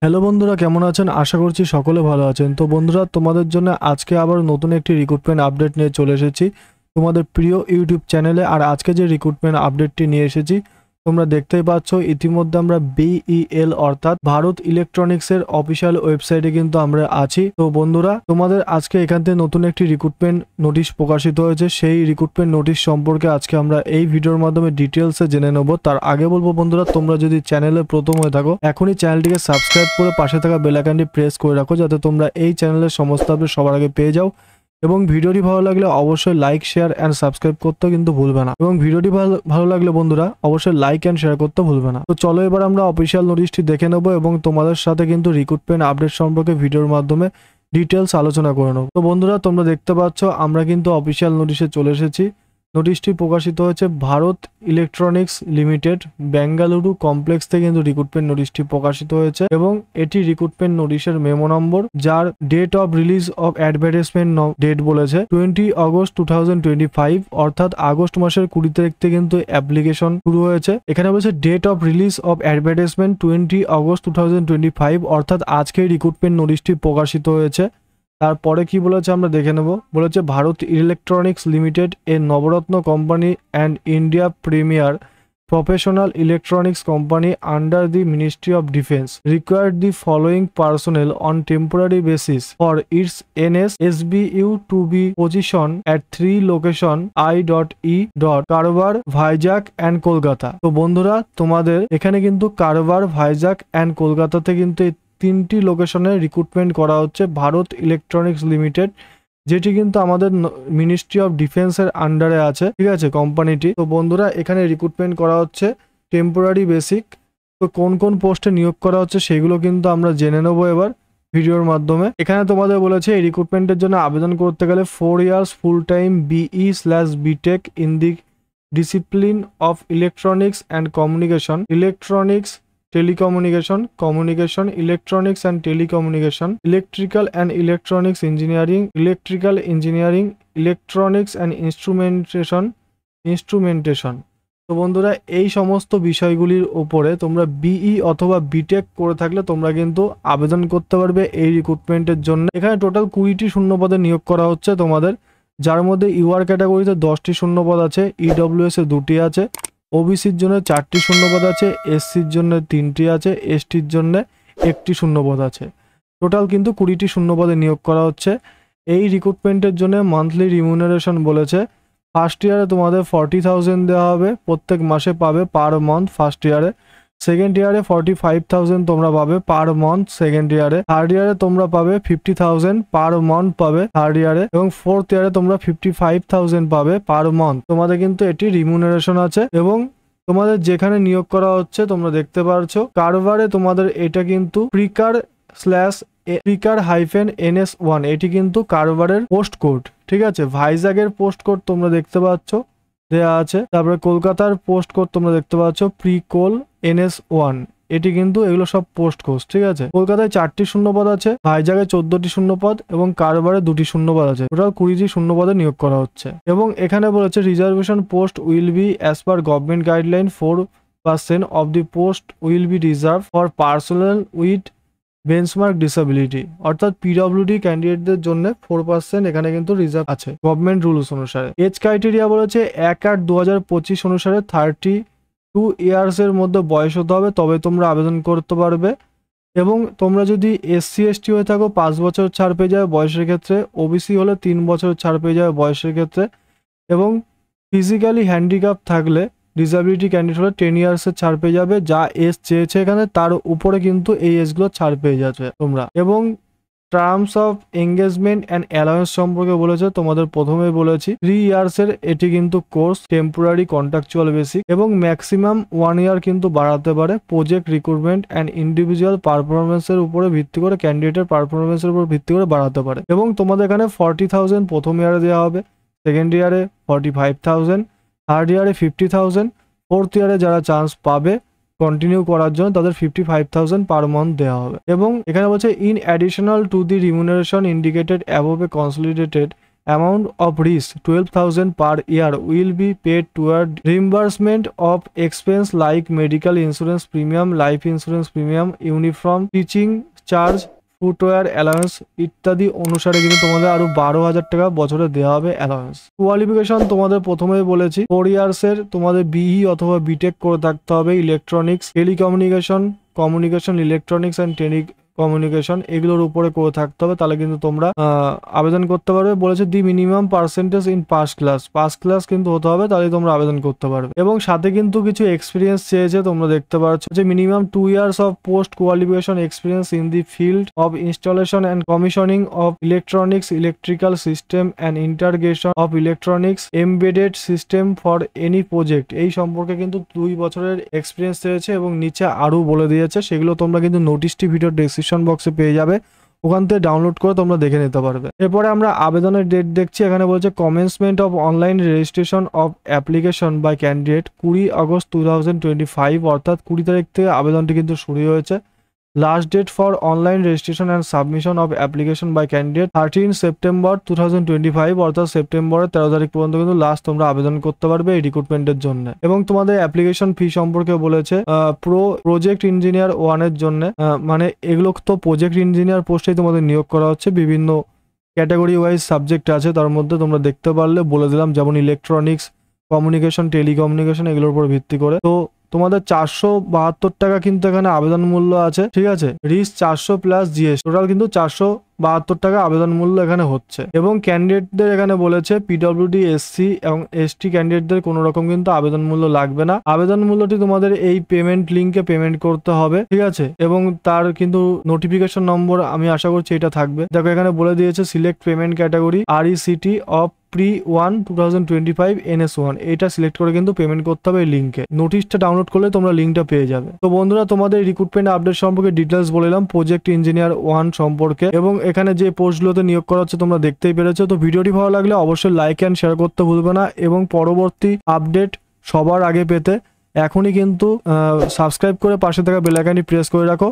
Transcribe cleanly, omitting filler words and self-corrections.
Hello বন্ধুরা, কেমন আছেন? আশা করছি সকলে ভালো আছেন। তো বন্ধুরা, তোমাদের জন্য আজকে আবার নতুন একটি রিক্রুটমেন্ট আপডেট নিয়ে চলে এসেছি তোমাদের প্রিয় ইউটিউব চ্যানেলে। আর আজকে যে রিক্রুটমেন্ট আপডেটটি নিয়ে এসেছি তোমরা দেখতেই পাচ্ছ, ইতিমধ্যে আমরা BEL অর্থাৎ ভারত ইলেকট্রনিক্সের অফিসিয়াল ওয়েবসাইটে কিন্তু আমরা আছি। তো বন্ধুরা, তোমাদের আজকে এখান থেকে নতুন একটি রিক্রুটমেন্ট নোটিশ প্রকাশিত হয়েছে। সেই রিক্রুটমেন্ট নোটিশ সম্পর্কে আজকে আমরা এই ভিডিওর মাধ্যমে ডিটেলসে জেনে নেব। তার আগে বলবো বন্ধুরা, তোমরা যদি চ্যানেলে প্রথম হয়ে থাকো এখনই চ্যানেলটিকে সাবস্ক্রাইব করে পাশে থাকা বেল আইকনটি প্রেস করে রাখো, যাতে তোমরা এই চ্যানেলের সমস্ত আপডেট সবার আগে পেয়ে যাও। এবং ভিডিওটি ভালো লাগলে অবশ্যই লাইক, শেয়ার অ্যান্ড সাবস্ক্রাইব করতে কিন্তু ভুলবে না। এবং ভিডিওটি ভালো লাগলে বন্ধুরা অবশ্যই লাইক অ্যান্ড শেয়ার করতে ভুলবে না। তো চলো এবার আমরা অফিসিয়াল নোটিশটি দেখে নেব এবং তোমাদের সাথে কিন্তু রিক্রুটমেন্ট আপডেট সম্পর্কে ভিডিওর মাধ্যমে ডিটেলস আলোচনা করে নেব। তো বন্ধুরা, তোমরা দেখতে পাচ্ছ আমরা কিন্তু অফিসিয়াল নোটিশে চলে এসেছি। নোটিশটি প্রকাশিত হয়েছে Bharat electronics limited Bengaluru complex থেকে কিন্তু রিক্রুটমেন্ট নোটিশটি প্রকাশিত হয়েছে এবং এটি রিক্রুটমেন্ট নোটিশের মেমো নম্বর, যার date of release of advertisement date বলেছে 20 অগস্ট 2025, অর্থাৎ আগস্ট মাসের 20 তারিখ থেকে কিন্তু অ্যাপ্লিকেশন শুরু হয়েছে। এখানে বলেছে date of release of advertisement 20 August 2025, অর্থাৎ আজকে রিক্রুটমেন্ট নোটিশটি প্রকাশিত হয়েছে। তারপরে কি বলেছে আমরা দেখে নেব। বলেছে Bharat electronics limited a Navratna company and India premier professional electronics company under the ministry of defence required the following personnel on temporary basis for its NSSBU to be position at 3 location I.E. Karwar, Vizag and Kolkata. তো বন্ধুরা, তোমাদের এখানে কিন্তু কারবার, Vizag and কলকাতাতে কিন্তু তিনটি লোকেশনে রিক্রুটমেন্ট করা হচ্ছে ভারত ইলেকট্রনিক্স লিমিটেড, যেটি কিন্তু আমাদের মিনিস্ট্রি অফ ডিফেন্সের আন্ডারে আছে, ঠিক আছে, কোম্পানিটি। তো বন্ধুরা, এখানে রিক্রুটমেন্ট করা হচ্ছে টেম্পোরারি বেসিক। তো কোন কোন পোস্টে নিয়োগ করা হচ্ছে সেগুলো কিন্তু আমরা জেনে নেবো এবার ভিডিওর মাধ্যমে। এখানে তোমাদের বলেছে এই রিক্রুটমেন্টের জন্য আবেদন করতে গেলে 4 years full time BE/BTech in the discipline of electronics and communication, electronics communication, electronics and telecommunication, electrical and electronics engineering, electrical engineering, electronics and instrumentation। তো বন্ধুরা, এই সমস্ত বিষয়গুলির উপরে তোমরা BE অথবা BTech করে থাকলে তোমরা কিন্তু আবেদন করতে পারবে এই রিক্রুটমেন্টের জন্য। এখানে টোটাল 20টি শূন্যপদে নিয়োগ করা হচ্ছে তোমাদের, যার মধ্যে UR ক্যাটাগরিতে 10টি শূন্যপদ আছে, EWS এ 2টি আছে, OBCর জন্য 4টি শূন্যপদ আছে, SCর জন্য 3টি আছে, STর জন্য 1টি শূন্যপদ আছে। টোটাল কিন্তু 20টি শূন্যপদে নিয়োগ করা হচ্ছে। এই রিক্রুটমেন্টের জন্য মান্থলি রিমিউনারেশন বলেছে ফার্স্ট ইয়ারে তোমাদের 40,000 দেওয়া হবে, প্রত্যেক মাসে পাবে পার মান্থ ফার্স্ট ইয়ারে। সেকেন্ড ইয়ারে 45,000 তোমরা পাবে পার মান্থ সেকেন্ড ইয়ারে। থার্ড ইয়ারে তোমরা পাবে 50,000 পার মান্থ পাবে থার্ড ইয়ারে, এবং ফোর্থ ইয়ারে তোমরা 55,000 পাবে পার মান্থ। তোমাদের কিন্তু এটি রিমিউনারেশন আছে। এবং তোমাদের যেখানে নিয়োগ করা হচ্ছে তোমরা দেখতে পারছো কারবারে তোমাদের এটা কিন্তু প্রিকার/NS1, এটি কিন্তু কারবারের পোস্ট কোড, ঠিক আছে। ভাইজাগের পোস্ট কোড তোমরা দেখতে পাচ্ছ দেয়া আছে। তারপরে কলকাতার পোস্ট কোড তোমরা দেখতে পাচ্ছ প্রিকোল NS1, এটি কিন্তু এগুলো সব পোস্ট কোড, ঠিক আছে। কলকাতায় 4টি শূন্যপদ আছে, ভাইজাগে 14টি শূন্যপদ এবং কারবারে 2টি শূন্যপদ আছে। টোটাল 20টি শূন্যপদে নিয়োগ করা হচ্ছে। এবং এখানে বলেছে reservation post will be as per government guideline 4% of the post will be reserve for personal with benchmark disability, অর্থাৎ PWD ক্যান্ডিডেটদের জন্য 4% এখানে কিন্তু রিজার্ভ আছে গভর্নমেন্ট রুলস অনুসারে। এজ ক্রাইটেরিয়া বলেছে 1/8/2025 অনুসারে 32 ইয়ার্সের মধ্যে বয়স হতে হবে, তবে তোমরা আবেদন করতে পারবে। এবং তোমরা যদি SC/ST হয়ে থাকো 5 বছর ছাড় পেয়ে যাবে বয়সের ক্ষেত্রে, OBC হলে 3 বছর ছাড় পেয়ে যাবে বয়সের ক্ষেত্রে, এবং ফিজিক্যালি হ্যান্ডিক্যাপ থাকলে ডিসেবিলিটি ক্যান্ডিডেট হলে 10 ইয়ার্সের ছাড় পেয়ে যাবে। যা এজ চেয়েছে এখানে তার উপরে কিন্তু এই এজগুলো ছাড় পেয়ে যাবে তোমরা। এবং terms of engagement and allowance সম্পর্কে বলেছে, তোমাদের প্রথমে বলেছি 3 ইয়ার্সের এটি কিন্তু কোর্স, টেম্পোরারি কন্ট্রাকচুয়াল বেসিক, এবং ম্যাক্সিমাম 1 ইয়ার কিন্তু বাড়াতে পারে প্রজেক্ট রিক্রুটমেন্ট অ্যান্ড ইন্ডিভিজুয়াল পারফরমেন্সের উপরে ভিত্তি করে, ক্যান্ডিডেটের পারফরমেন্সের উপর ভিত্তি করে বাড়াতে পারে। এবং তোমাদের এখানে 40,000 প্রথম ইয়ারে দেওয়া হবে, সেকেন্ড ইয়ারে 45,000, থার্ড ইয়ারে 50,000, ফোর্থ ইয়ারে যারা চান্স পাবে কন্টিনিউ করার জন্য তাদের 55,000 পার মান্থ দেওয়া হবে। এবং এখানে বলছে in additional to the remuneration indicated above A consolidated amount of risk 12,000 per year will be paid toward reimbursement of expense like medical insurance premium, life insurance premium, uniform teaching charge, footwear allowance ইত্যাদি অনুসারে কিন্তু তোমাদের আরো 12,000 টাকা বছরে দেওয়া হবে allowance. Qualification তোমাদের প্রথমেই বলেছি 4 ইয়ার্সের তোমাদের বিই অথবা বিটেক করে থাকতে হবে। Electronics, telecommunication, communication, electronics and communication এগুলোর উপরে করে থাকতে হবে, তাহলে কিন্তু তোমরা আবেদন করতে পারবে। বলেছে দি minimum percentage in pass class কিন্তু হতে হবে, তাহলে তোমরা আবেদন করতে পারবে। এবং সাথে কিন্তু কিছু এক্সপিরিয়েন্স চেয়েছে, তোমরা দেখতে পাচ্ছ যে minimum 2 years of post qualification experience in the field of installation and commissioning of electronics, electrical system and integration of electronics, embedded system for any project. এই সম্পর্কে কিন্তু 2 বছরের এক্সপিরিয়েন্স চেয়েছে এবং নিচে আরো বলে দিয়েছে, সেগুলো তোমরা কিন্তু নোটিশটি ভিডিও ডেসক্রিপশন বক্সে পেয়ে যাবে, ওখান থেকে ডাউনলোড করে তোমরা দেখে নিতে পারবে। এরপরে আমরা আবেদনের ডেট দেখছি, এখানে বলছে commencement of online registration of application by candidate 20 August 2025, অর্থাৎ 20 তারিখ থেকে আবেদনটি কিন্তু শুরু হয়েছে। Last date for online registration and submission of application by candidate 13 September 2025, অর্থাৎ সেপ্টেম্বরের 13 তারিখ পর্যন্ত কিন্তু লাস্ট তোমরা আবেদন করতে পারবে এই রিক্রুটমেন্টের জন্য। এবং তোমাদের অ্যাপ্লিকেশন ফি সম্পর্কে বলেছে প্রজেক্ট ইঞ্জিনিয়ার 1 এর জন্য, মানে এগুলো তো প্রজেক্ট ইঞ্জিনিয়ার পোস্টেই তোমাদের নিয়োগ করা হচ্ছে। বিভিন্ন ক্যাটাগরি ওয়াইজ সাবজেক্ট আছে, তার মধ্যে তোমরা দেখতে পারলে বলে দিলাম, যেমন ইলেকট্রনিক্স, কমিউনিকেশন, টেলিকমিউনিকেশন এগুলোর উপর ভিত্তি করে। তো তোমাদের 472 টাকা কিন্তু এখানে আবেদন মূল্য আছে, ঠিক আছে। রিস 400 প্লাস জিএস, টোটাল কিন্তু 472 টাকা আবেদন মূল্য এখানে হচ্ছে। এবং ক্যান্ডিডেটদের এখানে বলেছে পিডব্লিউডি, এসসি এবং এসটি ক্যান্ডিডেটদের কোনো রকম কিন্তু আবেদন মূল্য লাগবে না। আবেদন মূল্যটি তোমাদের এই পেমেন্ট লিঙ্কে পেমেন্ট করতে হবে, ঠিক আছে। এবং তার কিন্তু নোটিফিকেশন নম্বর আমি আশা করছি এটা থাকবে। দেখো এখানে বলে দিয়েছে select payment category RECT of pre 1 2025 NS1, এটা সিলেক্ট করে কিন্তু পেমেন্ট করতে হবে এই লিঙ্কে। নোটিশটা ডাউনলোড করলে তোমরা লিঙ্কটা পেয়ে যাবে। তো বন্ধুরা, তোমাদের রিক্রুটমেন্ট আপডেট সম্পর্কে ডিটেলস বললাম, প্রজেক্ট ইঞ্জিনিয়ার 1 সম্পর্কে, এবং এখানে যে পোস্টগুলোতে নিয়োগ করা হচ্ছে তোমরা দেখতেই পেরেছো। তো ভিডিওটি ভালো লাগলে অবশ্যই লাইক অ্যান্ড শেয়ার করতে ভুলবে না, এবং পরবর্তী আপডেট সবার আগে পেতে এখনই কিন্তু সাবস্ক্রাইব করে পাশে থাকা বেল আইকনটি প্রেস করে রাখো।